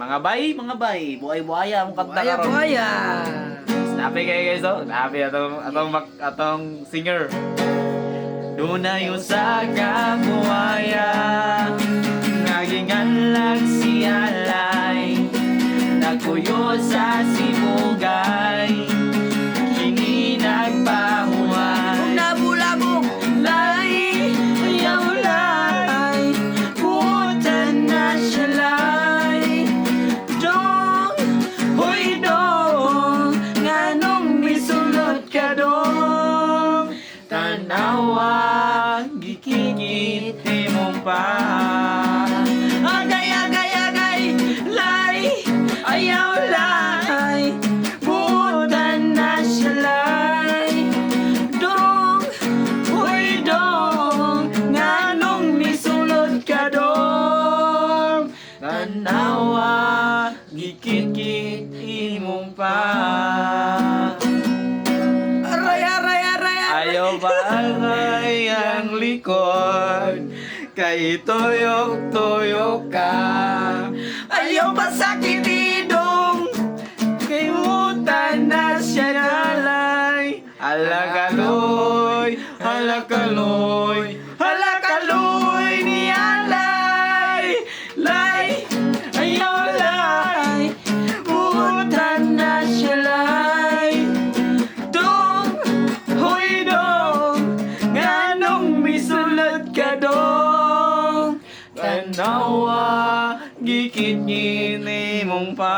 Mga bay, buhay-buhaya ang kanta Buhaya, karon. buhaya. Snappy kayo guys, oh. Snappy atong singer. Dunayo sa kabuhaya, naginganlag si alay, nagpuyo sa sibugay, kini nagpahuay. Kung nabulabog, Lay, ayaw lay, putan na siya lay. Dong, hoy dong, nganong misulot ka dong. Tanawa, gikikit imong pa. Agay, agay, agay, lay, ayaw lay, putan na siya lay. Dong, hoy dong, nganong misulod ka dong. Tanawa, gikit-kit imong pa. aray, aray, aray, aray. Ayaw bagay ang likod, kay tuyok-tuyok ka. Ayaw pasakit idong, kay mutan na siya nalay. Halakaloy, halakaloy, halakaloy ni alay. Lay, ayaw lay, mutan na siya lay. Dong, hoy dong, nganong misulad ka dong. Tanawa, gikit gini mong pa.